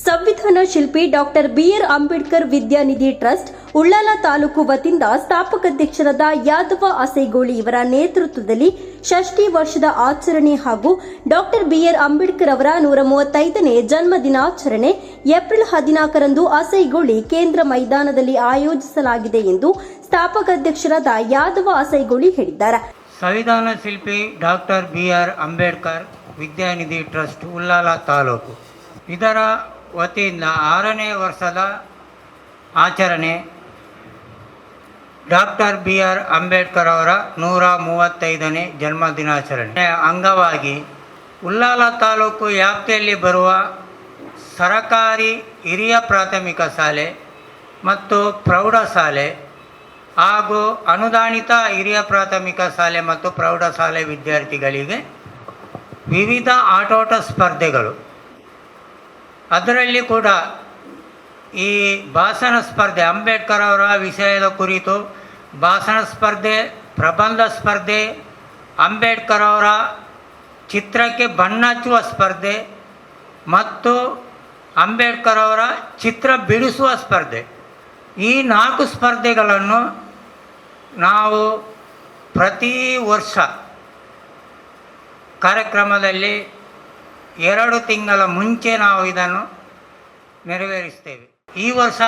ಸಂವಿಧಾನ ಶಿಲ್ಪಿ doctor B R Ambedkar ವಿದ್ಯಾನಿಧಿ trust Ullal taluk ವತಿಯಿಂದ ಸ್ಥಾಪಕಾಧ್ಯಕ್ಷರಾದ ಯಾದವ ಆಸೈಗೋಳಿ ಇವರ ನೇತೃತ್ವದಲ್ಲಿ ಷಷ್ಠಿ ವರ್ಷದ ಆಚರಣೆ ಹಾಗೂ ಡಾಕ್ಟರ್ ಬಿಆರ್ ಅಂಬೇಡ್ಕರ್ ಅವರ 135ನೇ ಜನ್ಮ ದಿನಾಚರಣೆ ಏಪ್ರಿಲ್ 14ರಂದು ಆಸೈಗೋಳಿ ಕೇಂದ್ರ ಮೈದಾನದಲ್ಲಿ ಆಯೋಜಿಸಲಾಗಿದೆ ಎಂದು ಸ್ಥಾಪಕಾಧ್ಯಕ್ಷರಾದ ಯಾದವ ಆಸೈಗೋಳಿ ಹೇಳಿದ್ದಾರೆ. ಸಂವಿಧಾನ ಶಿಲ್ಪಿ ಡಾಕ್ಟರ್ ಬಿಆರ್ ಅಂಬೇಡ್ಕರ್ ವಿದ್ಯಾನಿಧಿ ಟ್ರಸ್ಟ್ ಉಳ್ಳಾಲ ತಾಲೂಕು ಇದರ ವತಿಯಿಂದ 6ನೇ ವರ್ಷದ ಆಚರಣೆ ಡಾಕ್ಟರ್ ಬಿಆರ್ ಅಂಬೇಡ್ಕರ್ ಅವರ 135ನೇ ಜನ್ಮ ದಿನಾಚರಣೆ ಅಂಗವಾಗಿ ಉಳ್ಳಾಲ ತಾಲೂಕು ವ್ಯಾಪ್ತಿಯಲ್ಲಿ ಬರುವ ಸರಕಾರಿ ಹಿರಿಯ ಪ್ರಾಥಮಿಕ ಶಾಲೆ ಮತ್ತು ಪ್ರೌಢಶಾಲೆ ಹಾಗೂ ಅನುದಾನಿತ ಹಿರಿಯ ಪ್ರಾಥಮಿಕ ಶಾಲೆ ಮತ್ತು ಪ್ರೌಢಶಾಲೆ ವಿದ್ಯಾರ್ಥಿಗಳಿಗೆ ವಿವಿಧ ಆಟೋಟ ಸ್ಪರ್ಧೆಗಳು, ಅದರಲ್ಲಿ ಕೂಡ ಈ ಭಾಷಣ ಸ್ಪರ್ಧೆ, ಅಂಬೇಡ್ಕರ್ ಅವರ ವಿಷಯದ ಕುರಿತು ಭಾಷಣ ಸ್ಪರ್ಧೆ, ಪ್ರಬಂಧ ಸ್ಪರ್ಧೆ, ಅಂಬೇಡ್ಕರ್ ಅವರ ಚಿತ್ರಕ್ಕೆ ಬಣ್ಣ ಹಚ್ಚುವ ಸ್ಪರ್ಧೆ ಮತ್ತು ಅಂಬೇಡ್ಕರ್ ಅವರ ಚಿತ್ರ ಬಿಡಿಸುವ ಸ್ಪರ್ಧೆ, ಈ 4 ಸ್ಪರ್ಧೆಗಳನ್ನು ನಾವು ಪ್ರತಿ ವರ್ಷ ಕಾರ್ಯಕ್ರಮದಲ್ಲಿ 2 ತಿಂಗಳ ಮುಂಚೆ ನಾವು ಇದನ್ನು ನೆರವೇರಿಸ್ತೇವೆ. ಈ ವರ್ಷ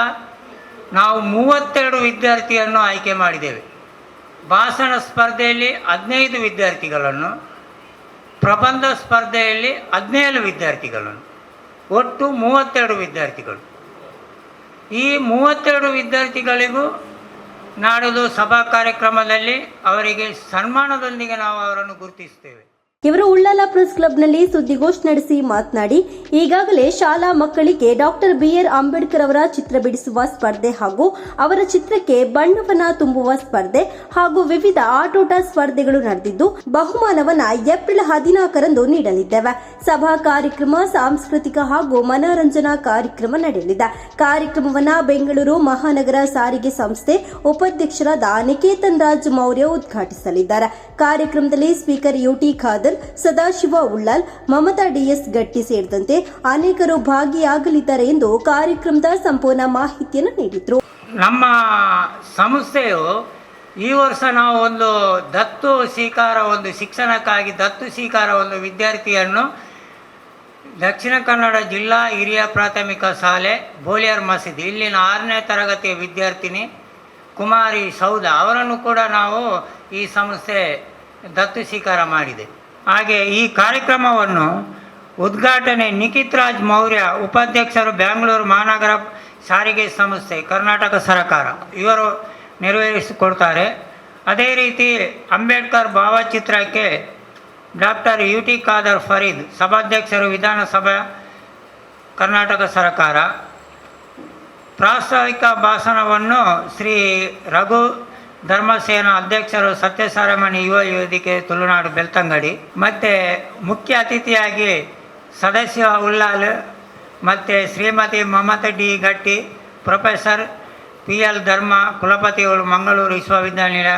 ನಾವು 32 ವಿದ್ಯಾರ್ಥಿಯನ್ನು ಆಯ್ಕೆ ಮಾಡಿದ್ದೇವೆ. ಭಾಷಣ ಸ್ಪರ್ಧೆಯಲ್ಲಿ 15 ವಿದ್ಯಾರ್ಥಿಗಳನ್ನು, ಪ್ರಬಂಧ ಸ್ಪರ್ಧೆಯಲ್ಲಿ 17 ವಿದ್ಯಾರ್ಥಿಗಳನ್ನು, ಒಟ್ಟು 32 ವಿದ್ಯಾರ್ಥಿಗಳು. ಈ 32 ವಿದ್ಯಾರ್ಥಿಗಳಿಗೂ ನಾಡಿದ್ದು ಸಭಾ ಕಾರ್ಯಕ್ರಮದಲ್ಲಿ ಅವರಿಗೆ ಸನ್ಮಾನದೊಂದಿಗೆ ನಾವು ಅವರನ್ನು ಗುರುತಿಸುತ್ತೇವೆ. ಇವರು ಉಳ್ಳಾಲ ಪ್ರೆಸ್ ಕ್ಲಬ್ನಲ್ಲಿ ಸುದ್ದಿಗೋಷ್ಠಿ ನಡೆಸಿ ಮಾತನಾಡಿ, ಈಗಾಗಲೇ ಶಾಲಾ ಮಕ್ಕಳಿಗೆ ಡಾಕ್ಟರ್ ಬಿಆರ್ ಅಂಬೇಡ್ಕರ್ ಅವರ ಚಿತ್ರ ಬಿಡಿಸುವ ಸ್ಪರ್ಧೆ ಹಾಗೂ ಅವರ ಚಿತ್ರಕ್ಕೆ ಬಣ್ಣವನ್ನ ತುಂಬುವ ಸ್ಪರ್ಧೆ ಹಾಗೂ ವಿವಿಧ ಆಟೋಟ ಸ್ಪರ್ಧೆಗಳು ನಡೆದಿದ್ದು ಬಹುಮಾನವನ್ನ ಏಪ್ರಿಲ್ 14ರಂದು ನೀಡಲಿದ್ದೇವೆ. ಸಭಾ ಕಾರ್ಯಕ್ರಮ, ಸಾಂಸ್ಕೃತಿಕ ಹಾಗೂ ಮನರಂಜನಾ ಕಾರ್ಯಕ್ರಮ ನಡೆಯಲಿದೆ. ಕಾರ್ಯಕ್ರಮವನ್ನ ಬೆಂಗಳೂರು ಮಹಾನಗರ ಸಾರಿಗೆ ಸಂಸ್ಥೆ ಉಪಾಧ್ಯಕ್ಷರಾದ ನಿಕೇತನ್ ರಾಜ್ ಮೌರ್ಯ ಉದ್ಘಾಟಿಸಲಿದ್ದಾರೆ. ಕಾರ್ಯಕ್ರಮದಲ್ಲಿ speaker UT Khader, Sadashiva Ullal, Mamata DS Gatti ಸೇರಿದಂತೆ ಅನೇಕರು ಭಾಗಿಯಾಗಲಿದ್ದಾರೆ ಎಂದು ಕಾರ್ಯಕ್ರಮದ ಸಂಪೂರ್ಣ ಮಾಹಿತಿಯನ್ನು ನೀಡಿದರು. ನಮ್ಮ ಸಂಸ್ಥೆಯು ಈ ವರ್ಷ ನಾವು ಒಂದು ದತ್ತು ಸ್ವೀಕಾರ, ಒಂದು ಶಿಕ್ಷಣಕ್ಕಾಗಿ ದತ್ತು ಸ್ವೀಕಾರ ಒಂದು ವಿದ್ಯಾರ್ಥಿಯನ್ನು ದಕ್ಷಿಣ ಕನ್ನಡ ಜಿಲ್ಲಾ ಹಿರಿಯ ಪ್ರಾಥಮಿಕ ಶಾಲೆ ಬೋಲಿಯರ್ ಮಸೀದಿ ಇಲ್ಲಿನ 6ನೇ ತರಗತಿಯ ವಿದ್ಯಾರ್ಥಿನಿ ಕುಮಾರಿ ಸೌದಾ ಅವರನ್ನು ಕೂಡ ನಾವು ಈ ಸಂಸ್ಥೆ ದತ್ತು ಸ್ವೀಕಾರ ಮಾಡಿದೆ. ಹಾಗೆ ಈ ಕಾರ್ಯಕ್ರಮವನ್ನು ಉದ್ಘಾಟನೆ ನಿಖಿತ್ ರಾಜ್ ಮೌರ್ಯ, ಉಪಾಧ್ಯಕ್ಷರು, ಬೆಂಗಳೂರು ಮಹಾನಗರ ಸಾರಿಗೆ ಸಂಸ್ಥೆ, ಕರ್ನಾಟಕ ಸರ್ಕಾರ, ಇವರು ನೆರವೇರಿಸಿಕೊಡ್ತಾರೆ. ಅದೇ ರೀತಿ ಅಂಬೇಡ್ಕರ್ ಭಾವಚಿತ್ರಕ್ಕೆ ಡಾಕ್ಟರ್ ಯುಟಿ ಖಾದರ್ ಫರೀದ್, ಸಭಾಧ್ಯಕ್ಷರು, ವಿಧಾನಸಭಾ, ಕರ್ನಾಟಕ ಸರ್ಕಾರ. ಪ್ರಾಸ್ತಾವಿಕ ಭಾಷಣವನ್ನು ಶ್ರೀ ರಘು ಧರ್ಮಸೇನ, ಅಧ್ಯಕ್ಷರು, ಸತ್ಯಸಾರಮಣಿ ಯುವ ವೇದಿಕೆ, ತುಳುನಾಡು, ಬೆಳ್ತಂಗಡಿ. ಮತ್ತು ಮುಖ್ಯ ಅತಿಥಿಯಾಗಿ ಸದಾಶಿವ ಉಳ್ಳಾಲ್ ಮತ್ತು ಶ್ರೀಮತಿ ಮಮತಾ ಡಿ ಗಟ್ಟಿ, ಪ್ರೊಫೆಸರ್ PL ಧರ್ಮ, ಕುಲಪತಿಗಳು, ಮಂಗಳೂರು ವಿಶ್ವವಿದ್ಯಾನಿಲಯ,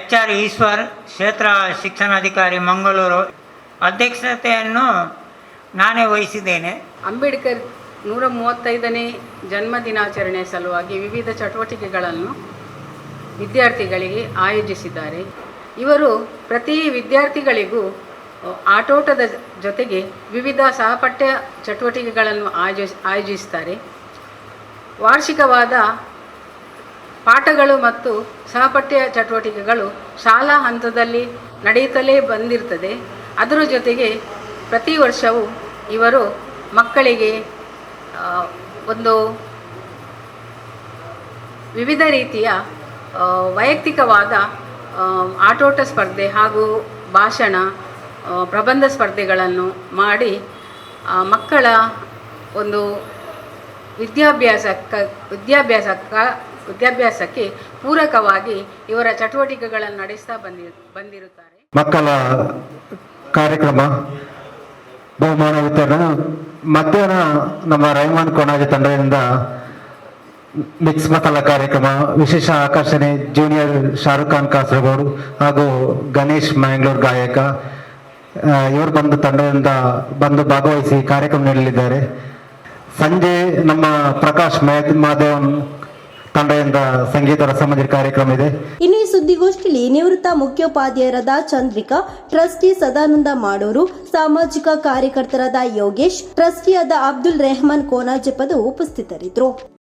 HR ಈಶ್ವರ್, ಕ್ಷೇತ್ರ ಶಿಕ್ಷಣಾಧಿಕಾರಿ, ಮಂಗಳೂರು. ಅಧ್ಯಕ್ಷತೆಯನ್ನು ನಾನೇ ವಹಿಸಿದ್ದೇನೆ. ಅಂಬೇಡ್ಕರ್ 135ನೇ ಜನ್ಮ ದಿನಾಚರಣೆ ಸಲುವಾಗಿ ವಿವಿಧ ಚಟುವಟಿಕೆಗಳನ್ನು ವಿದ್ಯಾರ್ಥಿಗಳಿಗೆ ಆಯೋಜಿಸಿದ್ದಾರೆ. ಇವರು ಪ್ರತಿ ವಿದ್ಯಾರ್ಥಿಗಳಿಗೂ ಆಟೋಟದ ಜೊತೆಗೆ ವಿವಿಧ ಸಹಪಠ್ಯ ಚಟುವಟಿಕೆಗಳನ್ನು ಆಯೋಜಿಸುತ್ತಾರೆ. ವಾರ್ಷಿಕವಾದ ಪಾಠಗಳು ಮತ್ತು ಸಹಪಠ್ಯ ಚಟುವಟಿಕೆಗಳು ಶಾಲಾ ಹಂತದಲ್ಲಿ ನಡೆಯುತ್ತಲೇ ಬಂದಿರ್ತದೆ. ಅದರ ಜೊತೆಗೆ ಪ್ರತಿ ವರ್ಷವೂ ಇವರು ಮಕ್ಕಳಿಗೆ ಒಂದು ವಿವಿಧ ರೀತಿಯ ವೈಯಕ್ತಿಕವಾದ ಆಟೋಟ ಸ್ಪರ್ಧೆ ಹಾಗೂ ಭಾಷಣ, ಪ್ರಬಂಧ ಸ್ಪರ್ಧೆಗಳನ್ನು ಮಾಡಿ ಮಕ್ಕಳ ಒಂದು ವಿದ್ಯಾಭ್ಯಾಸಕ್ಕೆ ಪೂರಕವಾಗಿ ಇವರ ಚಟುವಟಿಕೆಗಳನ್ನು ನಡೆಸ್ತಾ ಬಂದಿರುತ್ತಾರೆ. ಮಕ್ಕಳ ಕಾರ್ಯಕ್ರಮ ಬಹುಮಾನ ವಿತರಣೆ ಮಧ್ಯಾಹ್ನ ನಮ್ಮ ರೈಮಾನ್ ಕೊಣಾಜಿ ತಂಡದಿಂದ ಮಿಕ್ಸ್ ಮಸಾಲ ಕಾರ್ಯಕ್ರಮ, ವಿಶೇಷ ಆಕರ್ಷಣೆ ಜೂನಿಯರ್ ಶಾರುಖ್ ಖಾನ್ ಕಾಸರಗೋಡು ಹಾಗೂ ಗಣೇಶ್ ಮ್ಯಾಂಗ್ಳೂರ್ ಗಾಯಕ ಇವರು ಬಂದು ತಂಡದಿಂದ ಬಂದು ಭಾಗವಹಿಸಿ ಕಾರ್ಯಕ್ರಮ ನೀಡಲಿದ್ದಾರೆ. ಸಂಜೆ ನಮ್ಮ ಪ್ರಕಾಶ್ ಮಾದೇವನ್ ತಂಡದಿಂದ ಸಂಗೀತ ರಸಮಂಜರಿ ಕಾರ್ಯಕ್ರಮ ಇದೆ. ಇನ್ನು ಈ ಸುದ್ದಿಗೋಷ್ಠಿಯಲ್ಲಿ ನಿವೃತ್ತ ಮುಖ್ಯೋಪಾಧ್ಯಾಯರಾದ ಚಂದ್ರಿಕಾ, ಟ್ರಸ್ಟಿ ಸದಾನಂದ ಮಾಡೂರು, ಸಾಮಾಜಿಕ ಕಾರ್ಯಕರ್ತರಾದ ಯೋಗೇಶ್, ಟ್ರಸ್ಟಿಯಾದ ಅಬ್ದುಲ್ ರೆಹಮಾನ್ ಕೋನಾಜೆ ಪದವು ಉಪಸ್ಥಿತರಿದ್ದರು.